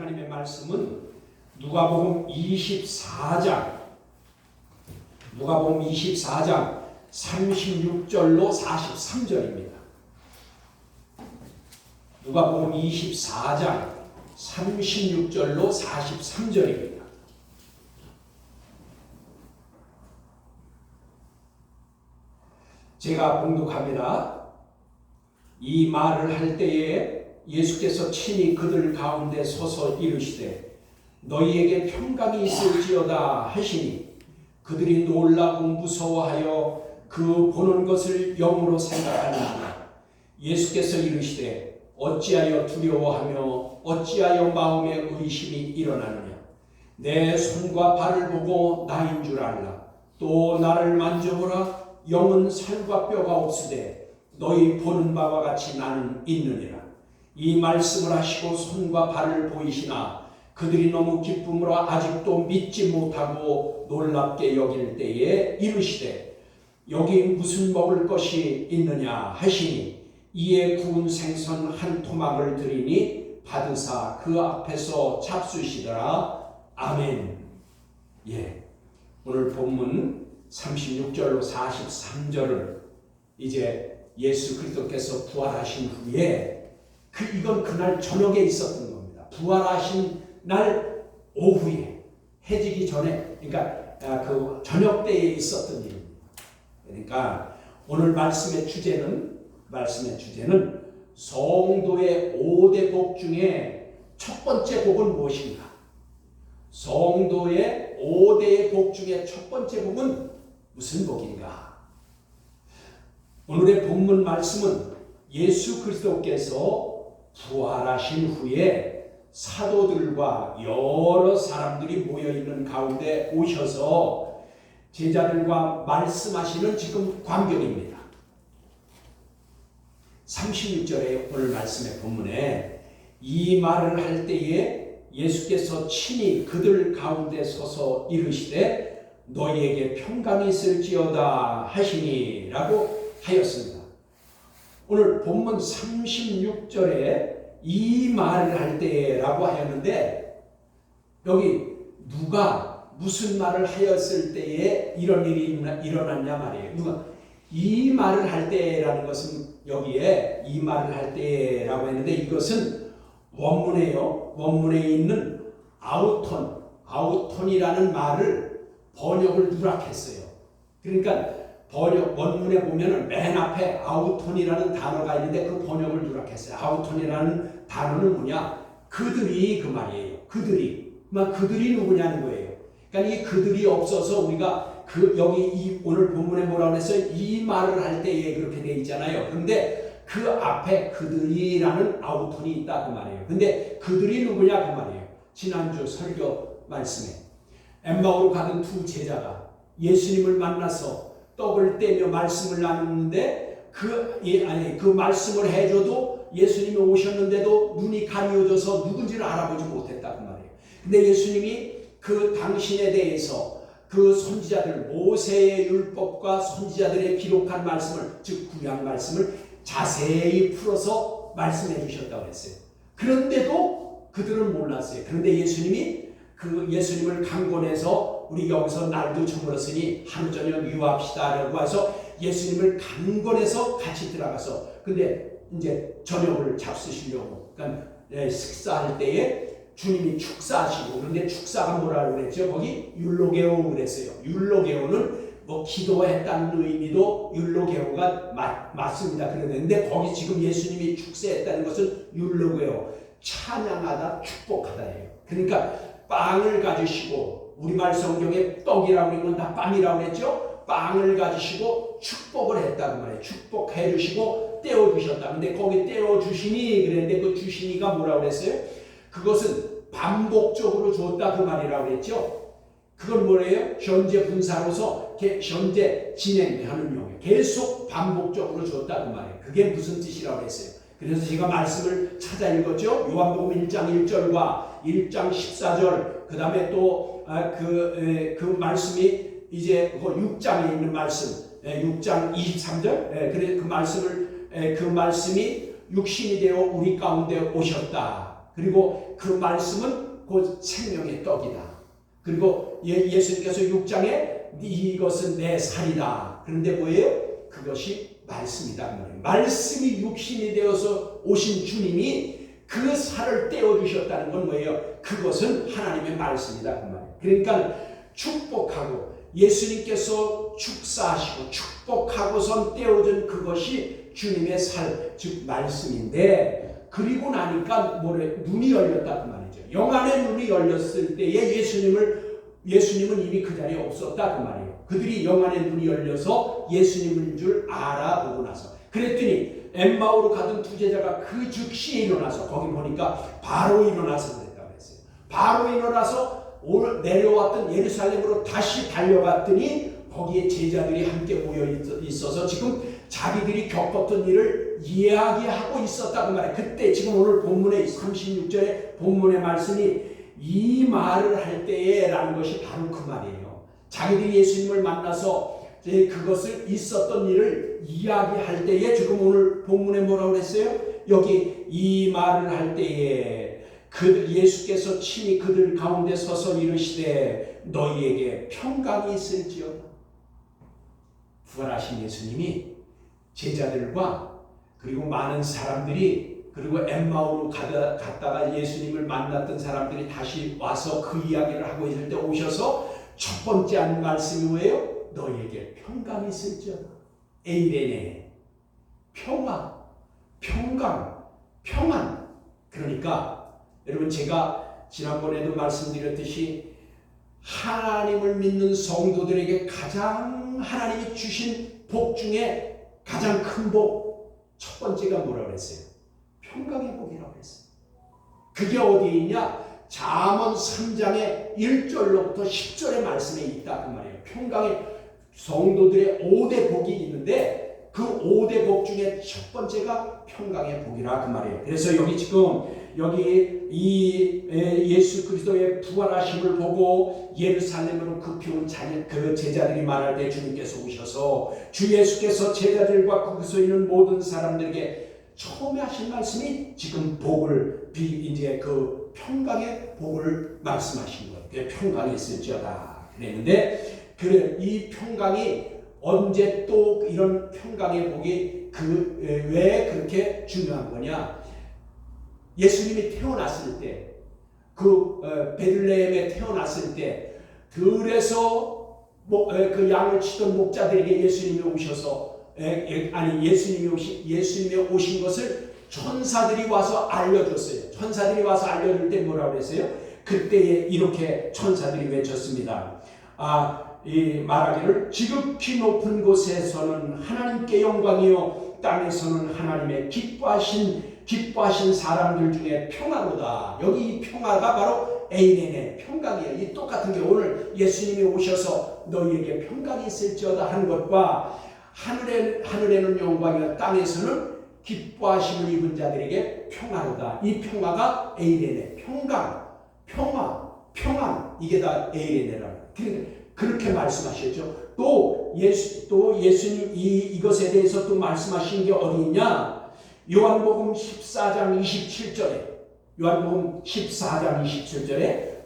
하나님의 말씀은 누가복음 24장 36절로 43절입니다. 누가복음 24장 36절로 43절입니다. 제가 봉독합니다. 이 말을 할 때에 예수께서 친히 그들 가운데 서서 이르시되 너희에게 평강이 있을지어다 하시니 그들이 놀라고 무서워하여 그 보는 것을 영으로 생각하니라. 예수께서 이르시되 어찌하여 두려워하며 어찌하여 마음에 의심이 일어나느냐. 내 손과 발을 보고 나인 줄 알라. 또 나를 만져보라. 영은 살과 뼈가 없으되 너희 보는 바와 같이 나는 있느니라. 이 말씀을 하시고 손과 발을 보이시나 그들이 너무 기쁨으로 아직도 믿지 못하고 놀랍게 여길 때에 이르시되 여기 무슨 먹을 것이 있느냐 하시니 이에 구운 생선 한 토막을 드리니 받으사 그 앞에서 잡수시더라. 아멘. 오늘 본문 36절로 43절은 이제 예수 그리스도께서 부활하신 후에 이건 그날 저녁에 있었던 겁니다. 부활하신 날 오후에 해지기 전에, 그러니까 그 저녁 때에 있었던 일입니다. 그러니까 오늘 말씀의 주제는 성도의 5대 복 중에 첫 번째 복은 무엇인가? 성도의 5대의 복 중에 첫 번째 복은 무슨 복인가? 오늘의 본문 말씀은 예수 그리스도께서 부활하신 후에 사도들과 여러 사람들이 모여있는 가운데 오셔서 제자들과 말씀하시는 지금 광경입니다. 36절의 오늘 말씀의 본문에 이 말을 할 때에 예수께서 친히 그들 가운데 서서 이르시되 너희에게 평강이 있을지어다 하시니 라고 하였습니다. 오늘 본문 36절에 이 말을 할 때라고 하였는데 여기 누가 무슨 말을 하였을 때에 이런 일이 일어났냐 말이에요. 누가 이 말을 할 때라는 것은 여기에 이 말을 할 때라고 했는데 이것은 원문에요. 원문에 있는 아우톤이라는 말을 번역을 누락했어요. 그러니까 원문에 보면은 맨 앞에 아우톤이라는 단어가 있는데 그 번역을 누락했어요. 아우톤이라는 단어는 뭐냐? 그들이 그 말이에요. 그들이 누구냐는 거예요. 그러니까 이 그들이 없어서 우리가 여기 오늘 본문에 뭐라고 그랬어요? 이 말을 할 때에 그렇게 돼 있잖아요. 그런데 그 앞에 그들이라는 아우톤이 있다 그 말이에요. 근데 그들이 누구냐 그 말이에요. 지난주 설교 말씀에 엠마오로 가던 두 제자가 예수님을 만나서 떡을 떼며 말씀을 나누는데 그 말씀을 해줘도 예수님이 오셨는데도 눈이 가려져서 누군지를 알아보지 못했다 그 말이에요. 근데 예수님이 그 당신에 대해서 그 선지자들 모세의 율법과 선지자들의 기록한 말씀을 즉 구약 말씀을 자세히 풀어서 말씀해 주셨다고 했어요. 그런데도 그들은 몰랐어요. 그런데 예수님이 예수님을 강권해서 우리 여기서 날도 저물었으니 하루 저녁 유합시다라고 해서 예수님을 강권해서 같이 들어가서 근데 이제 저녁을 잡수시려고 그러니까 식사할 때에 주님이 축사하시고 그런데 축사가 뭐라고 그랬죠? 거기 율로게오 그랬어요. 율로게오는 뭐 기도했다는 의미도 율로게오가 맞습니다. 그랬는데 거기 지금 예수님이 축사했다는 것은 율로게오 찬양하다 축복하다예요. 그러니까 빵을 가지시고 우리말 성경에 떡이라고 그러면 다 빵이라고 했죠. 빵을 가지시고 축복을 했다는 말이에요. 축복해 주시고 떼어 주셨다. 근데 거기 떼어 주시니 그랬는데 그 주시니가 뭐라고 그랬어요? 그것은 반복적으로 줬다 그 말이라고 그랬죠. 그건 뭐래요? 현재 분사로서 현재 진행하는 용어. 계속 반복적으로 줬다 그 말이에요. 그게 무슨 뜻이라고 했어요? 그래서 제가 말씀을 찾아 읽었죠. 요한복음 1장 1절과 1장 14절 그 다음에 또 그 말씀이 이제 6장에 있는 말씀 6장 23절 그래 그 말씀이 육신이 되어 우리 가운데 오셨다. 그리고 그 말씀은 곧 생명의 떡이다. 그리고 예수님께서 6장에 이것은 내 살이다. 그런데 뭐예요? 그것이 말씀이다. 말씀이 육신이 되어서 오신 주님이 그 살을 떼어주셨다는 건 뭐예요? 그것은 하나님의 말씀이다. 그 말이에요. 그러니까 축복하고 예수님께서 축사하시고 축복하고선 떼어준 그것이 주님의 살, 즉 말씀인데, 그리고 나니까 눈이 열렸다 그 말이죠. 영안의 눈이 열렸을 때에 예수님은 이미 그 자리에 없었다 그 말이에요. 그들이 영안의 눈이 열려서 예수님인 줄 알아보고 나서, 그랬더니 엠마오로 가던 두 제자가 그 즉시에 일어나서, 거기 보니까 바로 일어나서 그랬다고 했어요. 바로 일어나서 내려왔던 예루살렘으로 다시 달려갔더니 거기에 제자들이 함께 모여 있어서 지금 자기들이 겪었던 일을 이야기하고 있었다고 말해. 그때 지금 오늘 본문의 36절에 본문의 말씀이 이 말을 할 때에 라는 것이 바로 그 말이에요. 자기들이 예수님을 만나서 그것을 있었던 일을 이야기할 때에, 지금 오늘 본문에 뭐라고 그랬어요? 여기 이 말을 할 때에 예수께서 친히 그들 가운데 서서 이르시되 너희에게 평강이 있을지어다. 부활하신 예수님이 제자들과 그리고 많은 사람들이, 그리고 엠마오로 갔다가 예수님을 만났던 사람들이 다시 와서 그 이야기를 하고 있을 때 오셔서 첫 번째 한 말씀이 뭐예요? 너희에게 평강이 있을지어다. 에이레네, 평화, 평강, 평안. 그러니까 여러분, 제가 지난번에도 말씀드렸듯이 하나님을 믿는 성도들에게 가장 하나님이 주신 복 중에 가장 큰 복, 첫 번째가 뭐라고 그랬어요? 평강의 복이라고 그랬어요. 그게 어디에 있냐? 잠언 3장의 1절로부터 10절의 말씀에 있다 그 말이에요. 평강의 성도들의 5대 복이 있는데 그 5대 복 중에 첫 번째가 평강의 복이라 그 말이에요. 그래서 여기 지금 이 예수 그리스도의 부활하심을 보고 예루살렘으로 급히 그 제자들이 말할 때 주님께서 오셔서 주 예수께서 제자들과 거기서 있는 모든 사람들에게 처음에 하신 말씀이 지금 복을 이제 그 평강의 복을 말씀하신 거예요. 평강이 있을지어다 그랬는데, 그래 이 평강이 언제 또 이런 평강의 복이 왜 그렇게 중요한 거냐? 예수님이 태어났을 때, 베들레헴에 태어났을 때 들에서 그 양을 치던 목자들에게 예수님이 오셔서 예수님이 오신 것을 천사들이 와서 알려줬어요. 천사들이 와서 알려줄 때 뭐라고 그랬어요? 그때에 이렇게 천사들이 외쳤습니다. 말하기를 지극히 높은 곳에서는 하나님께 영광이요 땅에서는 하나님의 기뻐하신 사람들 중에 평화로다. 여기 이 평화가 바로 에이렌의 평강이에요. 이 똑같은 게 오늘 예수님이 오셔서 너희에게 평강이 있을지어다 하는 것과 하늘에는 영광이요 땅에서는 기뻐하심을 입은 자들에게 평화로다. 이 평화가 에이렌의 평강, 평화, 평안, 이게 다 에이렌이라고. 그렇게 말씀하셨죠. 또 예수님 이것에 대해서 또 말씀하신 게 어디 있냐? 요한복음 14장 27절에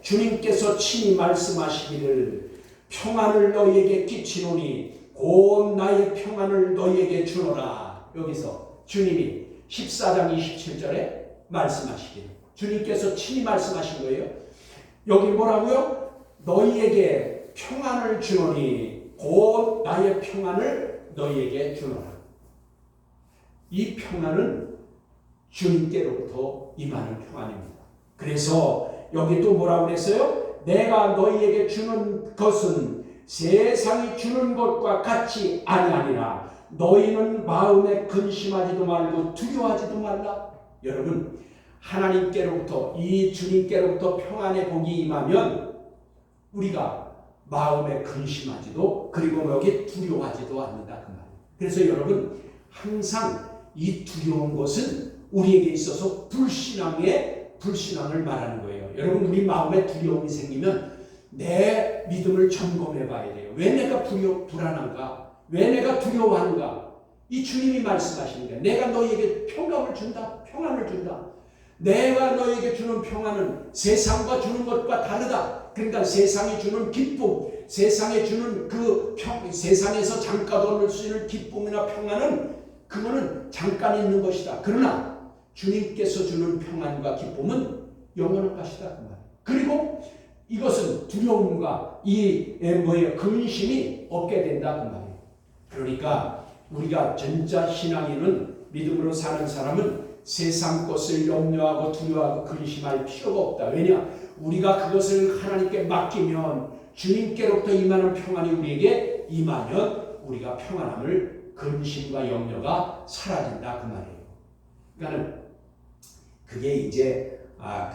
주님께서 친히 말씀하시기를 평안을 너희에게 끼치노니 곧 나의 평안을 너희에게 주노라. 여기서 주님이 14장 27절에 말씀하시기를 주님께서 친히 말씀하신 거예요. 여기 뭐라고요? 너희에게 평안을 주노니 곧 나의 평안을 너희에게 주노라. 이 평안은 주님께로부터 임하는 평안입니다. 그래서 여기 또 뭐라고 그랬어요? 내가 너희에게 주는 것은 세상이 주는 것과 같이 아니하니라. 너희는 마음에 근심하지도 말고 두려워하지도 말라. 여러분, 하나님께로부터 이 주님께로부터 평안의 복이 임하면 우리가 마음에 근심하지도 그리고 여기 두려워하지도 않는다 그 말이에요. 그래서 여러분, 항상 이 두려운 것은 우리에게 있어서 불신앙을 말하는 거예요. 여러분, 우리 마음에 두려움이 생기면 내 믿음을 점검해 봐야 돼요. 왜 내가 불안한가? 왜 내가 두려워하는가? 이 주님이 말씀하시는 거예요. 내가 너희에게 평강을 준다, 평안을 준다. 내가 너에게 주는 평안은 세상과 주는 것과 다르다. 그러니까 세상이 주는 기쁨, 세상에 주는 세상에서 잠깐 얻을 수 있는 기쁨이나 평안은 그거는 잠깐 있는 것이다. 그러나 주님께서 주는 평안과 기쁨은 영원한 것이다. 그 말. 그리고 이것은 두려움과 근심이 없게 된다. 그 말이에요. 그러니까 우리가 진짜 신앙인은, 믿음으로 사는 사람은 세상 것을 염려하고 두려워하고 근심할 필요가 없다. 왜냐? 우리가 그것을 하나님께 맡기면, 주님께로부터 임하는 평안이 우리에게 임하면 우리가 평안함을, 근심과 염려가 사라진다. 그 말이에요. 그러니까 그게 이제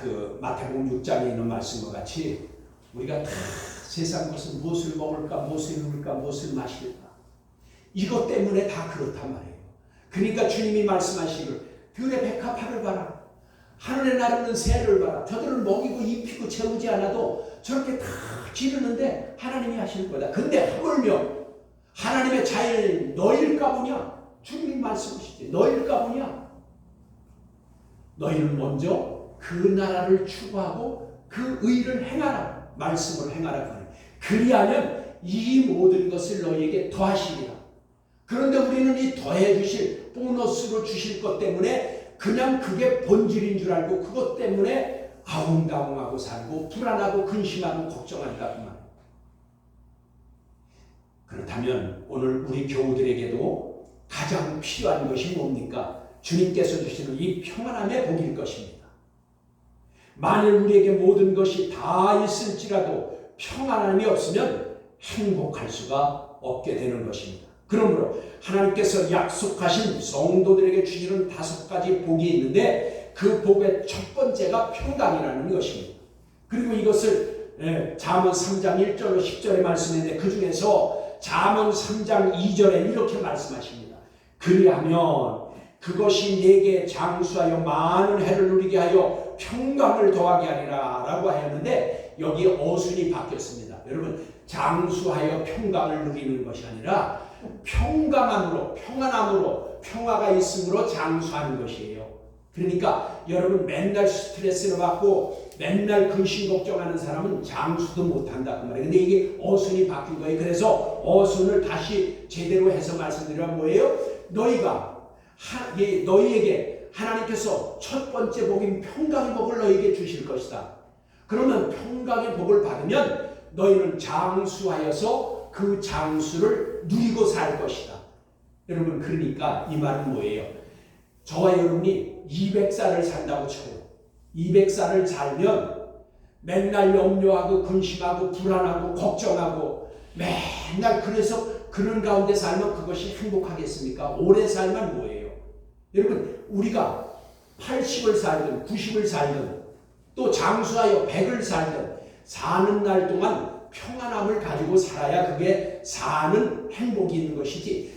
그 마태복음 6장에 있는 말씀과 같이 우리가 다 세상 것은 무엇을 먹을까, 무엇을 입을까, 무엇을 마실까, 이것 때문에 다 그렇단 말이에요. 그러니까 주님이 말씀하시기를 들의 백합화를 봐라, 하늘에 나르는 새를 봐라. 저들은 먹이고 입히고 채우지 않아도 저렇게 다 기르는데 하나님이 하시는 거다. 근데 하물며 하나님의 자연이 너일까 보냐? 주님이 말씀하시지. 너일까 보냐? 너희는 먼저 그 나라를 추구하고 그 의를 행하라. 말씀을 행하라. 그리하면 이 모든 것을 너희에게 더하시리라. 그런데 우리는 이 더해 주실, 보너스로 주실 것 때문에 그냥 그게 본질인 줄 알고 그것 때문에 아웅다웅하고 살고 불안하고 근심하고 걱정한다. 그 말. 그렇다면 오늘 우리 교우들에게도 가장 필요한 것이 뭡니까? 주님께서 주시는 이 평안함의 복일 것입니다. 만일 우리에게 모든 것이 다 있을지라도 평안함이 없으면 행복할 수가 없게 되는 것입니다. 그러므로 하나님께서 약속하신 성도들에게 주시는 5가지 복이 있는데 그 복의 첫 번째가 평강이라는 것입니다. 그리고 이것을 잠언 3장 1절로 10절에 말씀했는데 그 중에서 잠언 3장 2절에 이렇게 말씀하십니다. 그리하면 그것이 내게 장수하여 많은 해를 누리게 하여 평강을 더하게 하리라 라고 하였는데 여기 어순이 바뀌었습니다. 여러분, 장수하여 평강을 누리는 것이 아니라 평강함으로, 평안함으로, 평화가 있음으로 장수하는 것이에요. 그러니까 여러분, 맨날 스트레스를 받고 맨날 근심 걱정하는 사람은 장수도 못한다 그 말이에요. 근데 이게 어순이 바뀐 거예요. 그래서 어순을 다시 제대로 해서 말씀드리면 뭐예요? 너희에게 하나님께서 첫 번째 복인 평강의 복을 너희에게 주실 것이다. 그러면 평강의 복을 받으면 너희는 장수하여서 그 장수를 누리고 살 것이다. 여러분, 그러니까 이 말은 뭐예요? 저와 여러분이 200살을 산다고 쳐요. 200살을 살면 맨날 염려하고 근심하고 불안하고 걱정하고 맨날 그래서 그런 가운데 살면 그것이 행복하겠습니까? 오래 살면 뭐예요? 여러분, 우리가 80을 살든 90을 살든 또 장수하여 100을 살든 사는 날 동안 평안함을 가지고 살아야 그게 사는 행복이 있는 것이지,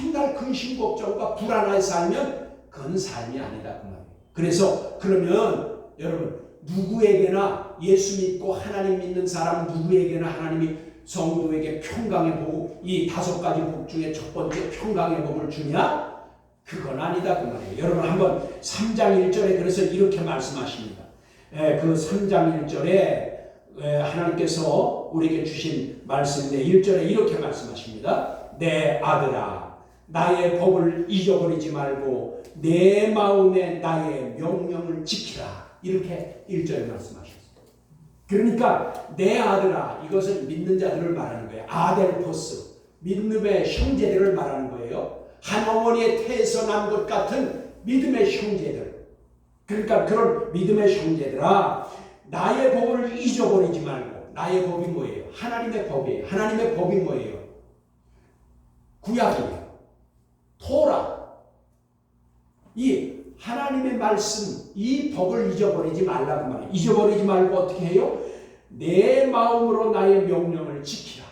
맨날 근심 걱정과 불안하게 살면 그건 삶이 아니다 그 말이에요. 그래서 그러면 여러분, 누구에게나 예수 믿고 하나님 믿는 사람 누구에게나 하나님이 성도에게 평강의 복, 이 5가지 복 중에 첫 번째 평강의 복을 주냐? 그건 아니다 그 말이에요. 여러분, 한번 3장 1절에 그래서 이렇게 말씀하십니다. 그 3장 1절에 하나님께서 우리에게 주신 말씀인데 1절에 이렇게 말씀하십니다. 내 아들아, 나의 법을 잊어버리지 말고 내 마음에 나의 명령을 지키라. 이렇게 1절에 말씀하셨어요. 그러니까 내 아들아, 이것은 믿는 자들을 말하는 거예요. 아델포스, 믿음의 형제들을 말하는 거예요. 한 어머니의 태에서 난 것 같은 믿음의 형제들. 그러니까 그런 믿음의 형제들아, 나의 법을 잊어버리지 말고. 나의 법이 뭐예요? 하나님의 법이에요. 하나님의 법이 뭐예요? 구약이에요. 토라. 이 하나님의 말씀, 이 법을 잊어버리지 말라고 말해요. 잊어버리지 말고 어떻게 해요? 내 마음으로 나의 명령을 지키라.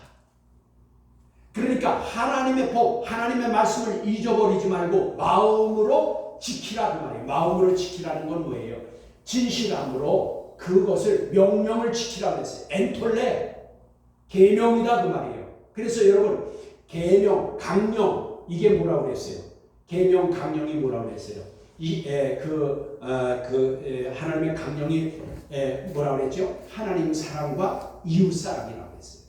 그러니까 하나님의 법, 하나님의 말씀을 잊어버리지 말고 마음으로 지키라 그 말이에요. 마음으로 지키라는 건 뭐예요? 진실함으로 그것을 명령을 지키라고 했어요. 엔톨레, 계명이다 그 말이에요. 그래서 여러분, 계명, 강령, 이게 뭐라고 그랬어요? 계명, 강령이 뭐라고 그랬어요? 하나님의 강령이 뭐라고 그랬죠? 하나님 사랑과 이웃 사랑이라고 했어요.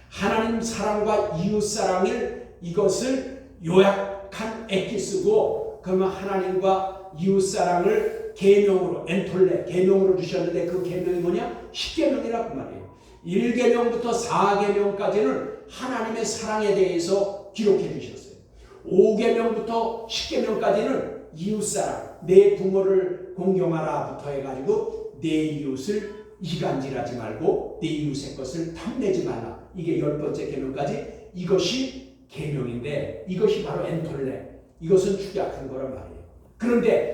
하나님 사랑과 이웃 사랑을 이것을 요약한 엑기스고, 그러면 하나님과 이웃 사랑을 계명으로 엔톨레 계명으로 주셨는데 그 계명이 뭐냐? 10계명이라고 말이에요. 1계명부터 4계명까지는 하나님의 사랑에 대해서 기록해 주셨어요. 5계명부터 10계명까지는 이웃사랑, 내 부모를 공경하라부터 해가지고 내 이웃을 이간질하지 말고 내 이웃의 것을 탐내지 말라. 이게 10번째 계명까지 이것이 계명인데, 이것이 바로 엔톨레, 이것은 축약한 거란 말이에요. 그런데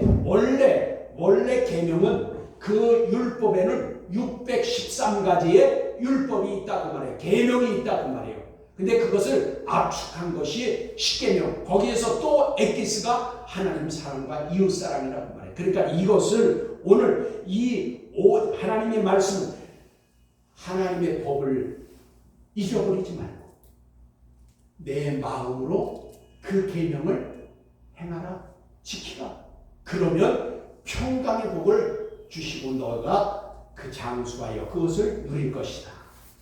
원래 계명은 그 율법에는 613가지의 율법이 있다고 말해요. 계명이 있다고 말해요. 근데 그것을 압축한 것이 10계명, 거기에서 또 엑기스가 하나님 사랑과 이웃 사랑이라고 말해요. 그러니까 이것을 오늘 하나님의 말씀은 하나님의 법을 잊어버리지 말고 내 마음으로 그 계명을 행하라, 지키라. 그러면 평강의 복을 주시고 너가 그 장수하여 그것을 누릴 것이다.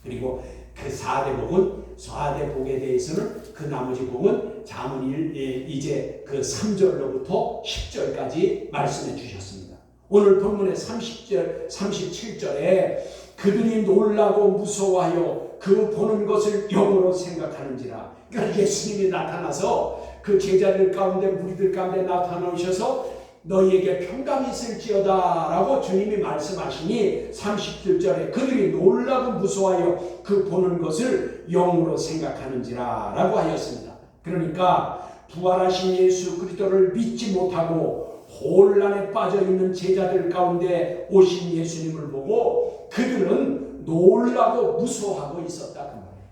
그리고 그 4대 복에 대해서는 그 나머지 복은 잠언 이제 그 3절로부터 10절까지 말씀해 주셨습니다. 오늘 본문의 30절, 37절에 그들이 놀라고 무서워하여 그 보는 것을 영으로 생각하는지라. 그러니까 예수님이 나타나서 그 제자들 가운데, 무리들 가운데 나타나셔서 너희에게 평강이 있을지어다 라고 주님이 말씀하시니 37절에 그들이 놀라고 무서워하여 그 보는 것을 영으로 생각하는지라 라고 하였습니다. 그러니까 부활하신 예수 그리스도를 믿지 못하고 혼란에 빠져있는 제자들 가운데 오신 예수님을 보고 그들은 놀라고 무서워하고 있었다 그 말이에요.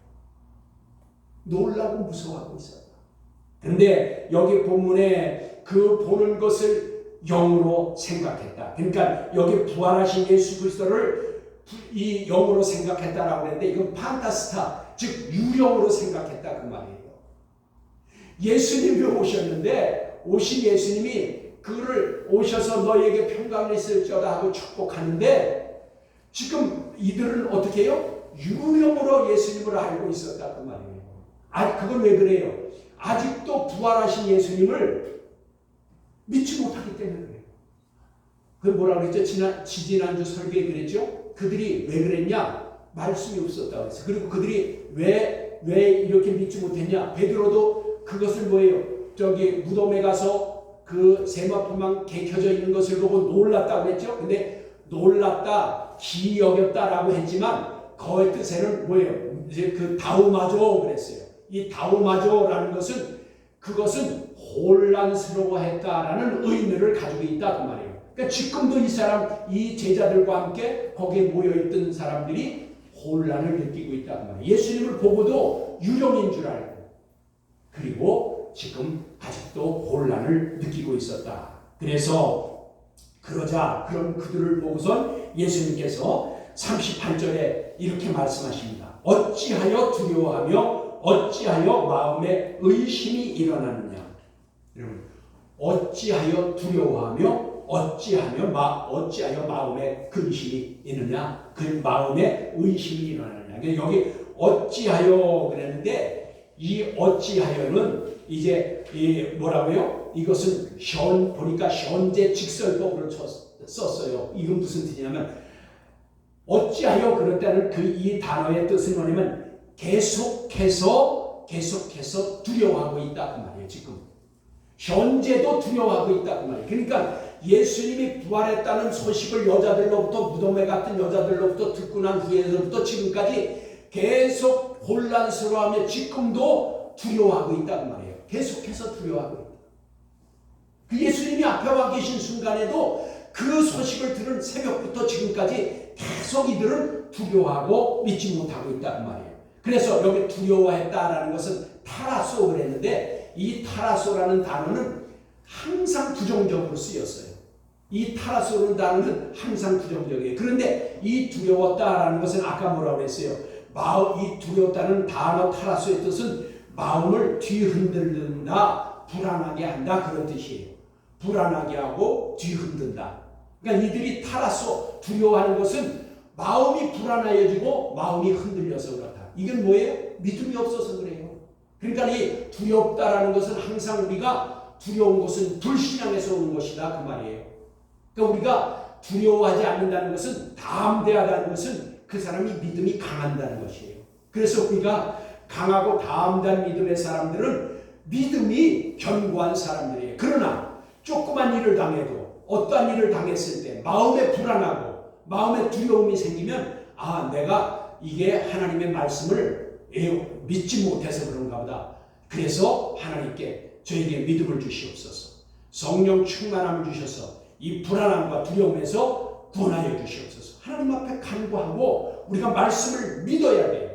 놀라고 무서워하고 있었다. 그런데 여기 본문에 그 보는 것을 영으로 생각했다. 그러니까 여기 부활하신 예수 그리스도를 이 영으로 생각했다라고 했는데 이건 판타스타, 즉 유령으로 생각했다 그 말이에요. 예수님이 오셨는데 오신 예수님이 그를 오셔서 너희에게 평강이 있을지어다 하고 축복하는데 지금 이들은 어떻게 해요? 유령으로 예수님을 알고 있었다 그 말이에요. 그건 왜 그래요? 아직도 부활하신 예수님을 믿지 못하기 때문에 그래요. 그 뭐라고 그랬죠? 지지난주 설교에 그랬죠? 그들이 왜 그랬냐? 말씀이 없었다고 그랬어요. 그리고 그들이 왜 이렇게 믿지 못했냐? 베드로도 그것을 뭐예요? 저기 무덤에 가서 그 세마포망 개켜져 있는 것을 보고 놀랐다고 했죠? 근데 놀랐다, 기이 여겼다라고 했지만 그 뜻에는 뭐예요? 이제 그 다우마조 그랬어요. 이 다우마조라는 것은 그것은 혼란스러워했다라는 의미를 가지고 있다 그 말이에요. 그러니까 지금도 이 제자들과 함께 거기에 모여있던 사람들이 혼란을 느끼고 있다 그 말이에요. 예수님을 보고도 유령인 줄 알고, 그리고 지금 아직도 혼란을 느끼고 있었다. 그래서 그런 그들을 보고선 예수님께서 38절에 이렇게 말씀하십니다. 어찌하여 두려워하며 어찌하여 마음에 의심이 일어나느냐. 여러분, 어찌하여 두려워하며 어찌하여 마음에 근심이 있느냐, 그 마음에 의심이 일어나느냐. 여기 어찌하여 그랬는데 이 어찌하여는 이제 뭐라고요? 이것은 보니까 현재 직설법으로 썼어요. 이건 무슨 뜻이냐면 어찌하여 그럴 때는 이 단어의 뜻은 뭐냐면 계속해서 두려워하고 있다 그 말이에요. 지금 현재도 두려워하고 있다 그 말이에요. 그러니까 예수님이 부활했다는 소식을 여자들로부터, 무덤에 갔던 여자들로부터 듣고 난 후에서부터 지금까지 계속 혼란스러워하며 지금도 두려워하고 있다 그 말이에요. 계속해서 두려워하고 있다. 그 예수님이 앞에 와 계신 순간에도 그 소식을 들은 새벽부터 지금까지 계속 이들은 두려워하고 믿지 못하고 있다 그 말이에요. 그래서 여기 두려워했다라는 것은 타라소 그랬는데 이 타라소라는 단어는 항상 부정적으로 쓰였어요. 이 타라소라는 단어는 항상 부정적이에요. 그런데 이 두려웠다라는 것은 아까 뭐라고 그랬어요? 이 두려웠다는 단어 타라소의 뜻은 마음을 뒤흔들는다, 불안하게 한다 그런 뜻이에요. 불안하게 하고 뒤흔든다. 그러니까 이들이 타라서 두려워하는 것은 마음이 불안해지고 마음이 흔들려서 그렇다. 이건 뭐예요? 믿음이 없어서 그래요. 그러니까 이 두렵다라는 것은 항상 우리가 두려운 것은 불신앙에서 오는 것이다 그 말이에요. 그러니까 우리가 두려워하지 않는다는 것은 담대하다는 것은 그 사람이 믿음이 강한다는 것이에요. 그래서 우리가 강하고 담대한 믿음의 사람들은 믿음이 견고한 사람들이에요. 그러나 조그만 일을 당해도 어떠한 일을 당했을 때 마음에 불안하고 마음에 두려움이 생기면 내가 이게 하나님의 말씀을 믿지 못해서 그런가 보다. 그래서 하나님께 저에게 믿음을 주시옵소서. 성령 충만함을 주셔서 이 불안함과 두려움에서 구원하여 주시옵소서. 하나님 앞에 간구하고 우리가 말씀을 믿어야 돼요.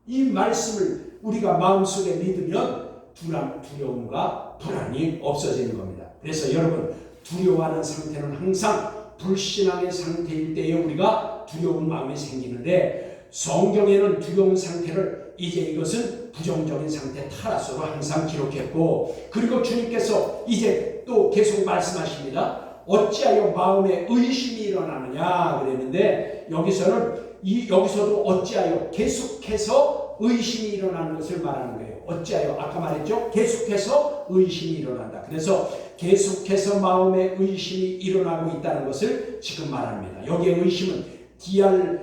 이 말씀을 우리가 마음속에 믿으면 두려움과 불안이 없어지는 겁니다. 그래서 여러분 두려워하는 상태는 항상 불신앙의 상태일 때에 우리가 두려운 마음이 생기는데 성경에는 두려운 상태를 이제 이것은 부정적인 상태 타라서로 항상 기록했고 그리고 주님께서 이제 또 계속 말씀하십니다. 어찌하여 마음에 의심이 일어나느냐 그랬는데 여기서도 어찌하여 계속해서 의심이 일어나는 것을 말하는 거예요. 어찌하여 아까 말했죠. 계속해서 의심이 일어난다. 그래서 계속해서 마음에 의심이 일어나고 있다는 것을 지금 말합니다. 여기에 의심은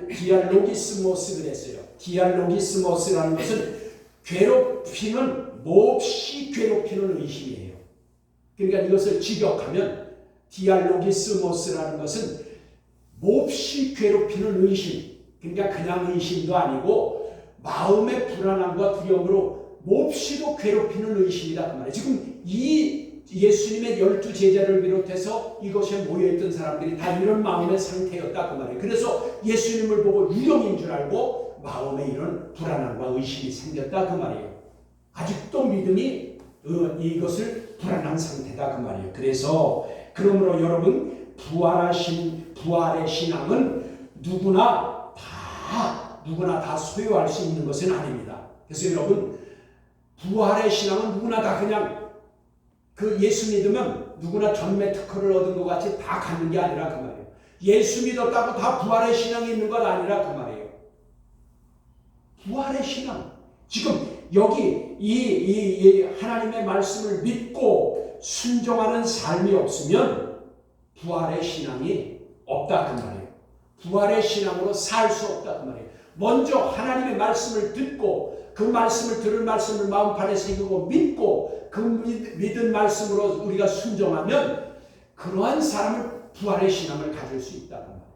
디알로기스모스 그랬어요. 디알로기스모스라는 것은 괴롭히는 몹시 괴롭히는 의심이에요. 그러니까 이것을 직역하면 디알로기스모스라는 것은 몹시 괴롭히는 의심. 그러니까 그냥 의심도 아니고 마음의 불안함과 두려움으로 몹시도 괴롭히는 의심이다 그 말이에요. 지금 이 예수님의 12 제자를 비롯해서 이것에 모여있던 사람들이 다 이런 마음의 상태였다 그 말이에요. 그래서 예수님을 보고 유령인 줄 알고 마음에 이런 불안함과 의심이 생겼다 그 말이에요. 아직도 믿음이 이것을 불안한 상태다 그 말이에요. 그래서 그러므로 여러분 부활의 신앙은 누구나 다 소유할 수 있는 것은 아닙니다. 그래서 여러분 부활의 신앙은 누구나 다 그냥 그 예수 믿으면 누구나 전매 특허를 얻은 것 같이 다 갖는 게 아니라 그 말이에요. 예수 믿었다고 다 부활의 신앙이 있는 건 아니라 그 말이에요. 부활의 신앙. 지금 여기 이 하나님의 말씀을 믿고 순종하는 삶이 없으면 부활의 신앙이 없다 그 말이에요. 부활의 신앙으로 살 수 없다 그 말이에요. 먼저 하나님의 말씀을 듣고 그 말씀을 들을 말씀을 마음판에 새기고 믿고 그 믿은 말씀으로 우리가 순종하면 그러한 사람은 부활의 신앙을 가질 수 있다 그 말이에요.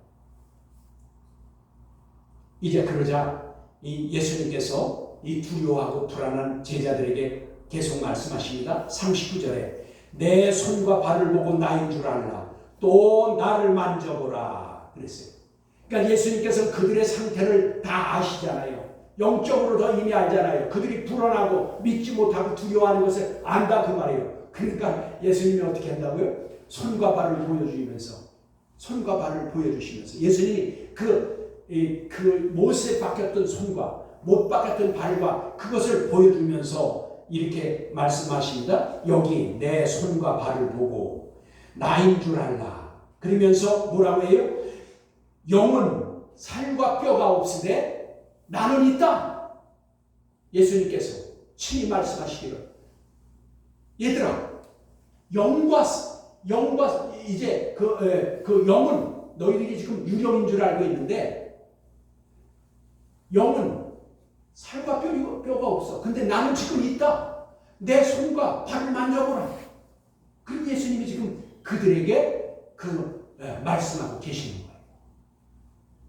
이제 그러자 이 예수님께서 이 두려워하고 불안한 제자들에게 계속 말씀하십니다. 39절에 내 손과 발을 보고 나인 줄 알라. 또 나를 만져보라 그랬어요. 그러니까 예수님께서는 그들의 상태를 다 아시잖아요. 영적으로 더 이미 알잖아요. 그들이 불안하고 믿지 못하고 두려워하는 것을 안다 그 말이에요. 그러니까 예수님이 어떻게 한다고요? 손과 발을 보여주시면서 예수님이 그 못에 박혔던 손과 못 박혔던 발과 그것을 보여주면서 이렇게 말씀하십니다. 여기 내 손과 발을 보고 나인 줄 알라. 그러면서 뭐라고 해요? 영은 살과 뼈가 없으되 나는 있다. 예수님께서 친히 말씀하시기를 얘들아 영과 이제 그 영은 너희들이 지금 유령인 줄 알고 있는데 영은 살과 뼈가 없어. 근데 나는 지금 있다. 내 손과 발을 만져보라. 그럼 예수님이 지금 그들에게 말씀하고 계시는 거예요.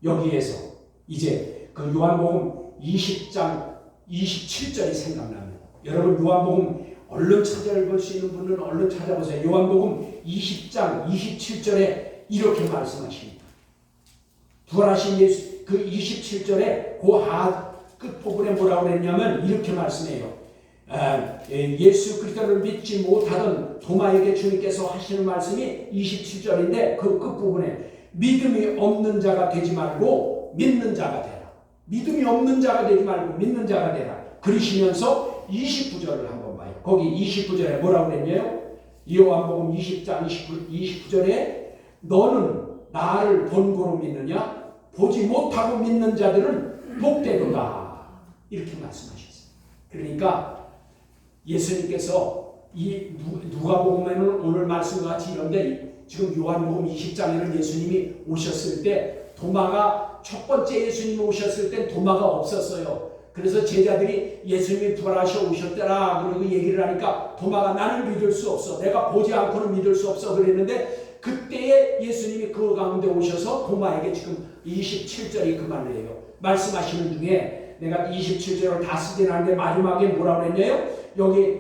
여기에서 이제 그 요한복음 20장 27절이 생각납니다. 여러분 요한복음 얼른 찾아볼 수 있는 분은 얼른 찾아보세요. 요한복음 20장 27절에 이렇게 말씀하십니다. 부활하신 예수 그 27절에 끝부분에 뭐라고 그랬냐면 이렇게 말씀해요. 예수 그리스도를 믿지 못하던 도마에게 주님께서 하시는 말씀이 27절인데 그 끝부분에 믿음이 없는 자가 되지 말고 믿는 자가 되라. 믿음이 없는 자가 되지 말고 믿는 자가 되라. 그러시면서 29절을 한번 봐요. 거기 29절에 뭐라고 그랬냐요? 요한복음 20장 29절에 너는 나를 본고로 믿느냐? 보지 못하고 믿는 자들은 복되도다. 이렇게 말씀하셨어요. 그러니까 예수님께서 이 누가복음에는 오늘 말씀과 같이 이런데 지금 요한복음 20장에는 예수님이 오셨을 때 도마가 첫 번째 예수님이 오셨을 땐 도마가 없었어요. 그래서 제자들이 예수님이 부활하셔 오셨더라 그러고 얘기를 하니까 도마가 나는 믿을 수 없어. 내가 보지 않고는 믿을 수 없어 그랬는데 그때에 예수님이 그 가운데 오셔서 도마에게 지금 27절이 그 말을 해요. 말씀하시는 중에 내가 27절을 다 쓰진 않는데 마지막에 뭐라고 했냐요? 여기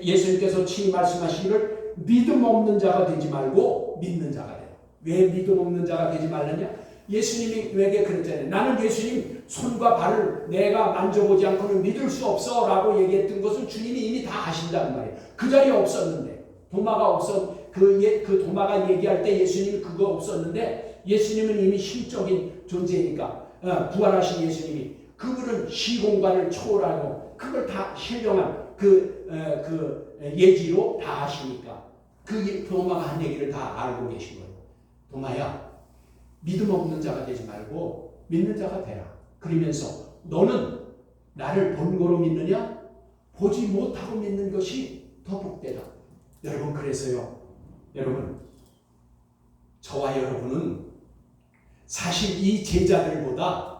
예수님께서 친히 말씀하시기를 믿음 없는 자가 되지 말고 믿는 자가 되라. 왜 믿음 없는 자가 되지 말라냐? 예수님이 왜게 그랬잖아요. 나는 예수님 손과 발을 내가 만져보지 않고는 믿을 수 없어 라고 얘기했던 것은 주님이 이미 다 하신다는 말이에요. 그 자리에 없었는데 도마가 그 도마가 얘기할 때 예수님이 그거 없었는데 예수님은 이미 신적인 존재니까 부활하신 예수님이 그분은 시공간을 초월하고 그걸 다 신령한 그 예지로 다 하시니까 그 도마가 한 얘기를 다 알고 계신 거예요. 도마야 믿음 없는 자가 되지 말고 믿는 자가 되라. 그러면서 너는 나를 본고로 믿느냐? 보지 못하고 믿는 것이 더 복되다. 여러분 그래서요. 여러분 저와 여러분은 사실 이 제자들보다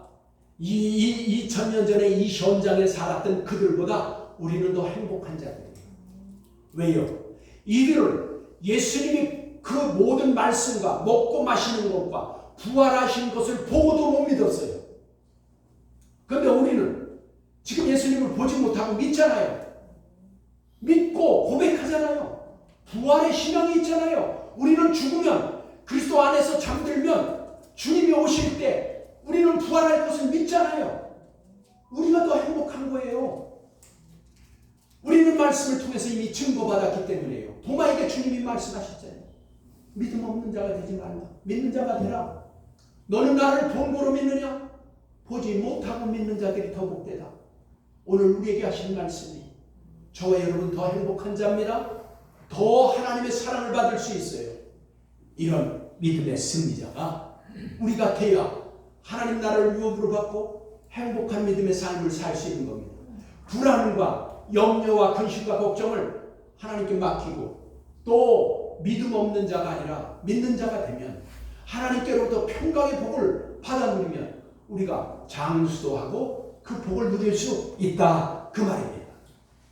이 2000년 전에 이 현장에 살았던 그들보다 우리는 더 행복한 자들이에요. 왜요? 이들은 예수님이 그 모든 말씀과 먹고 마시는 것과 부활하신 것을 보고도 못 믿었어요. 그런데 우리는 지금 예수님을 보지 못하고 믿잖아요. 믿고 고백하잖아요. 부활의 신앙이 있잖아요. 우리는 죽으면 그리스도 안에서 잠들면 주님이 오실 때 우리는 부활할 것을 믿잖아요. 우리가 더 행복한 거예요. 우리는 말씀을 통해서 이미 증거받았기 때문이에요. 도마에게 주님이 말씀하셨잖아요. 믿음 없는 자가 되지 말라. 믿는 자가 되라. 너는 나를 본고로 믿느냐? 보지 못하고 믿는 자들이 더 복되다. 오늘 우리에게 하시는 말씀이 저와 여러분 더 행복한 자입니다. 더 하나님의 사랑을 받을 수 있어요. 이런 믿음의 승리자가 우리가 돼야 하나님 나라를 유업으로 받고 행복한 믿음의 삶을 살 수 있는 겁니다. 불안과 염려와 근심과 걱정을 하나님께 맡기고 또 믿음 없는 자가 아니라 믿는 자가 되면 하나님께로부터 평강의 복을 받아 누리면 우리가 장수도 하고 그 복을 누릴 수 있다 그 말입니다.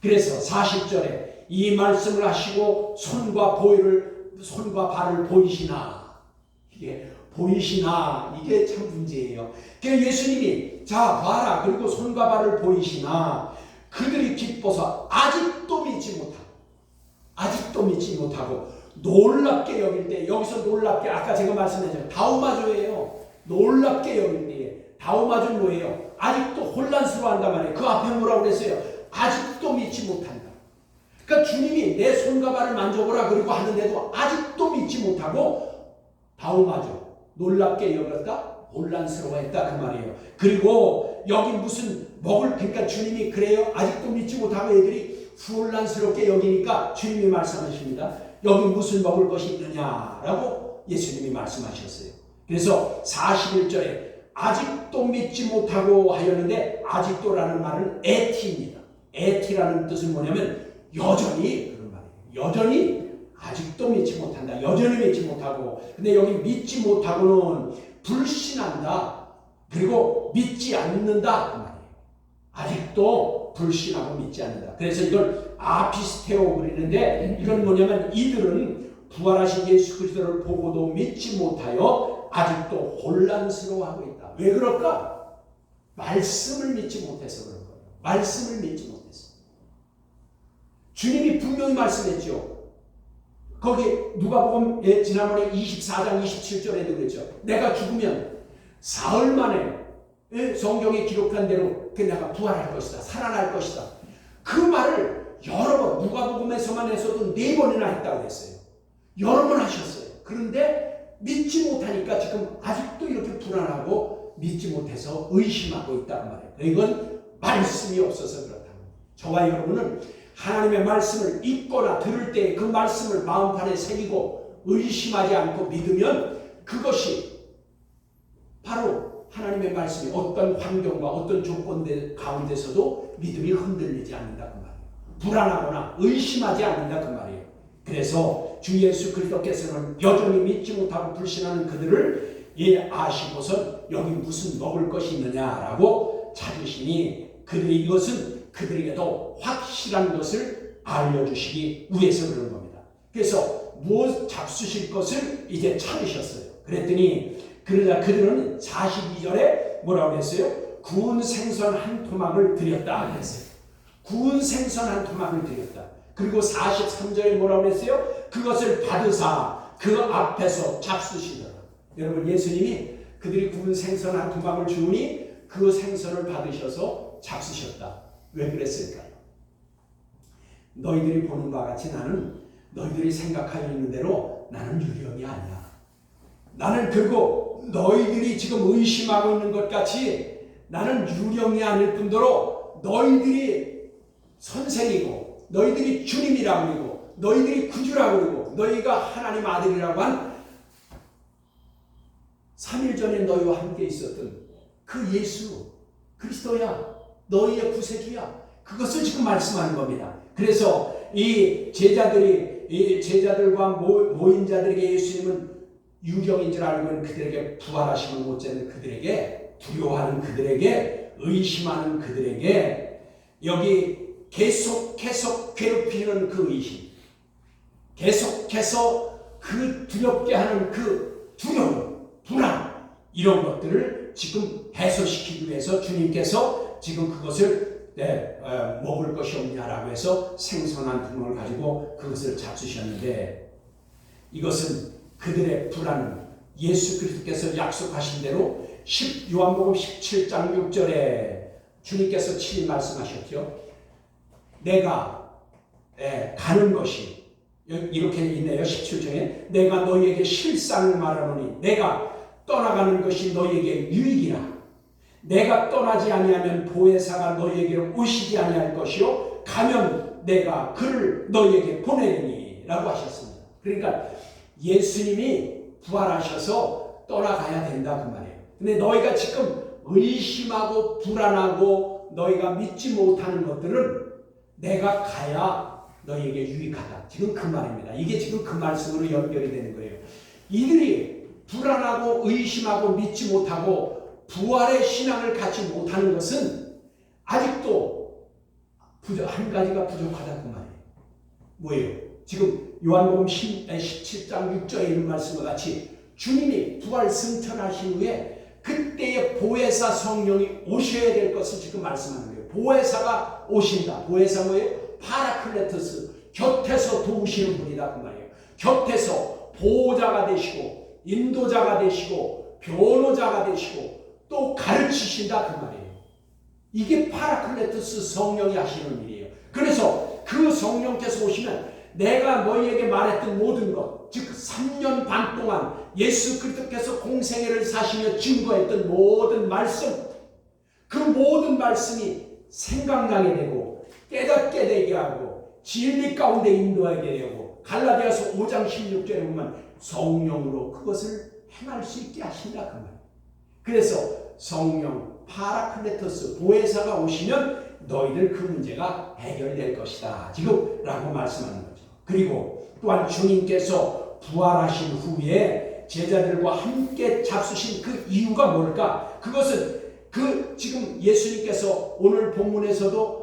그래서 40절에 이 말씀을 하시고 손과 발을 보이시나 이게 보이시나 이게 참 문제예요. 그러니까 예수님이 자 봐라 그리고 손과 발을 보이시나 그들이 기뻐서 아직도 믿지 못하고 놀랍게 여길 때 여기서 놀랍게 아까 제가 말씀드렸죠. 다우마조예요. 놀랍게 여길 때에 다우마조는 뭐예요? 아직도 혼란스러워한단 말이에요. 그 앞에 뭐라고 그랬어요? 아직도 믿지 못한다. 그러니까 주님이 내 손과 발을 만져보라 그리고 하는데도 아직도 믿지 못하고 다우마조 놀랍게 여겼다 혼란스러워했다 그 말이에요. 그리고 여기 무슨 그러니까 주님이 그래요. 아직도 믿지 못하고 애들이 혼란스럽게 여기니까 주님이 말씀하십니다. 여기 무슨 먹을 것이 있느냐라고 예수님이 말씀하셨어요. 그래서 41절에 아직도 믿지 못하고 하였는데 아직도라는 말은 에티입니다. 에티라는 뜻은 뭐냐면 여전히 그런 말이에요. 여전히 아직도 믿지 못한다. 여전히 믿지 못하고 근데 여기 믿지 못하고는 불신한다. 그리고 믿지 않는다 그 말이에요. 아직도 불신하고 믿지 않는다. 그래서 이걸 아피스테오 그러는데 이건 뭐냐면 이들은 부활하신 예수 그리스도를 보고도 믿지 못하여 아직도 혼란스러워하고 있다. 왜 그럴까? 말씀을 믿지 못해서 그런 거예요. 말씀을 믿지 못해서. 주님이 분명히 말씀했죠. 거기 누가복음 지난번에 24장 27절에도 그랬죠. 내가 죽으면 사흘 만에 성경에 기록한 대로 내가 부활할 것이다. 살아날 것이다. 그 말을 여러 번 누가복음에서만 해서도 4번이나 했다고 했어요. 여러 번 하셨어요. 그런데 믿지 못하니까 지금 아직도 이렇게 불안하고 믿지 못해서 의심하고 있다는 말이에요. 이건 말씀이 없어서 그렇다. 저와 여러분은 하나님의 말씀을 읽거나 들을 때 그 말씀을 마음판에 새기고 의심하지 않고 믿으면 그것이 바로 하나님의 말씀이 어떤 환경과 어떤 조건 가운데서도 믿음이 흔들리지 않는다 그 말이에요. 불안하거나 의심하지 않는다 그 말이에요. 그래서 주 예수 그리스도께서는 여전히 믿지 못하고 불신하는 그들을 아시고선 여기 무슨 먹을 것이 있느냐라고 찾으시니 이것은 그들에게도 확실한 것을 알려주시기 위해서 그런 겁니다. 그래서 무엇 잡수실 것을 이제 찾으셨어요. 그랬더니 그러자 그들은 42절에 뭐라고 했어요? 구운 생선 한 토막을 드렸다 그랬어요. 구운 생선 한 토막을 드렸다. 그리고 43절에 뭐라고 했어요? 그것을 받으사 그 앞에서 잡수시더라. 여러분, 예수님이 그들이 구운 생선 한 토막을 주니 그 생선을 받으셔서 잡수셨다. 왜 그랬을까요? 너희들이 보는 바와 같이 나는 너희들이 생각하고 있는 대로 나는 유령이 아니야. 나는 그리고 너희들이 지금 의심하고 있는 것 같이 나는 유령이 아닐 뿐더러 너희들이 선생이고 너희들이 주님이라고 그러고 너희들이 구주라고 그러고 너희가 하나님 아들이라고 한 3일 전에 너희와 함께 있었던 그 예수 그리스도야. 너희의 구세주야. 그것을 지금 말씀하는 겁니다. 그래서 이 제자들과 모인 자들에게 예수님은 유령인 줄 알고 있는 그들에게 부활하심을 못 찾는 그들에게 두려워하는 그들에게 의심하는 그들에게 여기 계속 괴롭히는 그 의심, 계속해서 그 두렵게 하는 그 두려움, 불안 이런 것들을 지금 해소시키기 위해서 주님께서 지금 그것을 먹을 것이 없냐라고 해서 생선 한 통을 가지고 그것을 잡수셨는데 이것은 그들의 불안은 예수 그리스도께서 약속하신 대로 요한복음 17장 6절에 주님께서 친히 말씀하셨죠. 내가 가는 것이 이렇게 있네요. 17절에 내가 너희에게 실상을 말하노니 내가 떠나가는 것이 너희에게 유익이라. 내가 떠나지 아니하면 보혜사가 너희에게로 오시지 아니할 것이요 가면 내가 그를 너희에게 보내리니 라고 하셨습니다. 그러니까 예수님이 부활하셔서 떠나가야 된다 그 말이에요. 근데 너희가 지금 의심하고 불안하고 너희가 믿지 못하는 것들은 내가 가야 너희에게 유익하다. 지금 그 말입니다. 이게 지금 그 말씀으로 연결이 되는 거예요. 이들이 불안하고 의심하고 믿지 못하고 부활의 신앙을 갖지 못하는 것은 아직도 한 가지가 부족하다 그 말이에요. 뭐예요? 지금 요한복음 17장 6절에 있는 말씀과 같이 주님이 부활 승천하신 후에 그때의 보혜사 성령이 오셔야 될 것을 지금 말씀하는 거예요. 보혜사가 오신다. 보혜사 뭐예요? 파라클레토스, 곁에서 도우시는 분이다 그 말이에요. 곁에서 보호자가 되시고 인도자가 되시고 변호자가 되시고 또 가르치신다 그 말이에요. 이게 파라클레토스 성령이 하시는 일이에요. 그래서 그 성령께서 오시면 내가 너희에게 말했던 모든 것, 즉 3년 반 동안 예수 그리스도께서 공생애를 사시며 증거했던 모든 말씀, 그 모든 말씀이 생각나게 되고 깨닫게 되게 하고 진리 가운데 인도하게 되고 갈라디아서 5장 16절에 보면 성령으로 그것을 행할 수 있게 하신다 그 말이에요. 그래서 성령, 파라클레토스, 보혜사가 오시면 너희들 그 문제가 해결될 것이다. 지금 라고 말씀하는 거죠. 그리고 또한 주님께서 부활하신 후에 제자들과 함께 잡수신 그 이유가 뭘까? 그것은 지금 예수님께서 오늘 본문에서도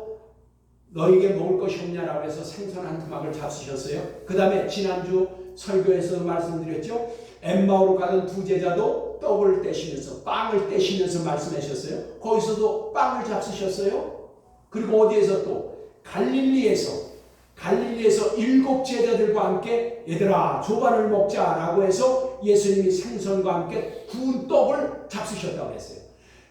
너희에게 먹을 것이 없냐라고 해서 생선 한 토막을 잡수셨어요. 그 다음에 지난주 설교에서 말씀드렸죠. 엠마오로 가던 두 제자도 떡을 떼시면서 빵을 떼시면서 말씀하셨어요. 거기서도 빵을 잡수셨어요. 그리고 어디에서 또 갈릴리에서 7 제자들과 함께 얘들아 조반을 먹자라고 해서 예수님이 생선과 함께 구운 떡을 잡수셨다고 했어요.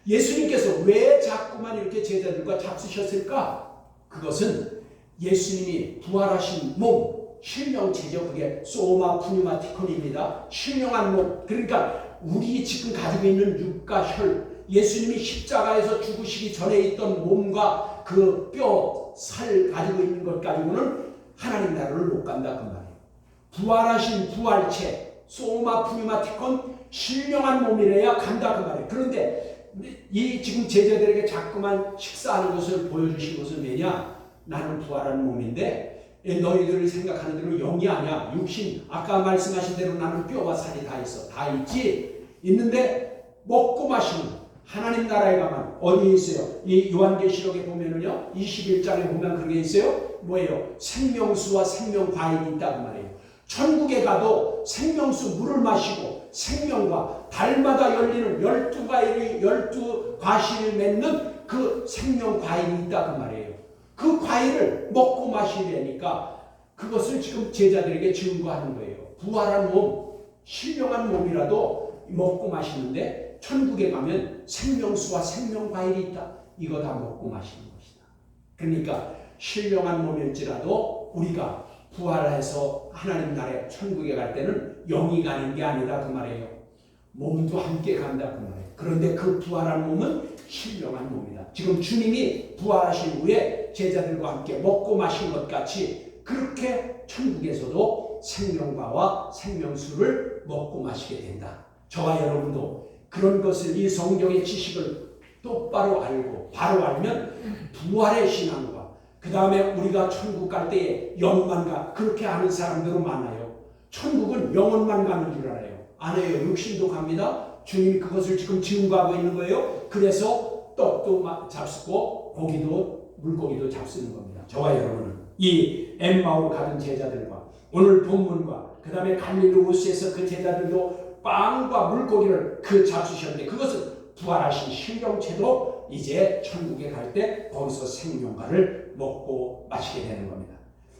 예수님께서 왜 자꾸만 이렇게 제자들과 잡수셨을까? 그것은 예수님이 부활하신 몸, 실명체죠. 그게 소마 푸뉴마티콘입니다. 실명한 몸. 그러니까 우리 지금 가지고 있는 육과 혈, 예수님이 십자가에서 죽으시기 전에 있던 몸과 그 뼈, 살 가지고 있는 것 가지고는 하나님 나라를 못 간다 그 말이에요. 부활하신 부활체 소마 푸니마티콘 신령한 몸이래야 간다 그 말이에요. 그런데 이 지금 제자들에게 자꾸만 식사하는 것을 보여주신 것은 왜냐? 나는 부활한 몸인데 너희들이 생각하는 대로 영이 아니야. 육신 아까 말씀하신 대로 나는 뼈와 살이 다 있어. 다 있지. 있는데 먹고 마시는 하나님 나라에 가면 어디에 있어요? 이 요한계시록에 보면은요 21장에 보면 그런 게 있어요. 뭐예요? 생명수와 생명과일이 있다고 말해요. 천국에 가도 생명수 물을 마시고 생명과 달마다 열리는 12과일이 12과실을 맺는 그 생명과일이 있다고 말해요. 그 과일을 먹고 마시려니까 그것을 지금 제자들에게 증거하는 거예요. 부활한 몸, 신령한 몸이라도 먹고 마시는데 천국에 가면 생명수와 생명과일이 있다. 이거 다 먹고 마시는 것이다. 그러니까 신령한 몸일지라도 우리가 부활해서 하나님 나라에 천국에 갈 때는 영이 가는 게 아니다 그 말이에요. 몸도 함께 간다 그 말이에요. 그런데 그 부활한 몸은 신령한 몸이다. 지금 주님이 부활하신 후에 제자들과 함께 먹고 마신 것 같이 그렇게 천국에서도 생명과와 생명수를 먹고 마시게 된다. 저와 여러분도 그런 것을 이 성경의 지식을 똑바로 알고 바로 알면 부활의 신앙과 그 다음에 우리가 천국 갈 때에 영만 가 그렇게 하는 사람들은 많아요. 천국은 영혼만 가는 줄 알아요. 안 해요. 육신도 갑니다. 주님이 그것을 지금 증거하고 있는 거예요. 그래서 떡도 잡수고 고기도 물고기도 잡수는 겁니다. 저와 여러분은 이 엠마오로 가던 제자들과 오늘 본문과 그 다음에 갈릴리 호수에서 그 제자들도 빵과 물고기를 잡수셨는데 그것은 부활하신 신령체도 이제 천국에 갈 때 거기서 생명과를 먹고 마시게 되는 겁니다.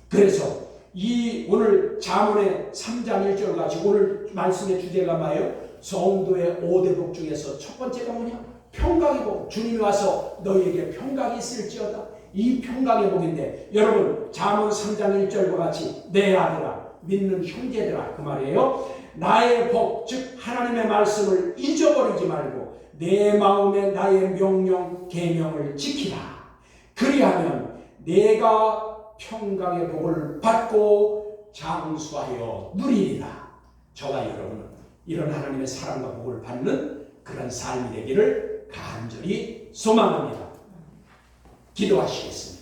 그래서 이 오늘 잠언의 3장 1절 같이 오늘 말씀의 주제가 뭐예요? 성도의 5대 복 중에서 첫 번째가 뭐냐? 평강의 복. 주님이 와서 너희에게 평강이 있을지어다. 이 평강의 복인데 여러분 잠언 3장 1절과 같이 내 아들아 믿는 형제들아 그 말이에요. 나의 복 즉 하나님의 말씀을 잊어버리지 말고 내 마음에 나의 명령 계명을 지키라. 그리하면 내가 평강의 복을 받고 장수하여 누리리라. 저와 여러분은 이런 하나님의 사랑과 복을 받는 그런 삶이 되기를 간절히 소망합니다. 기도하시겠습니다.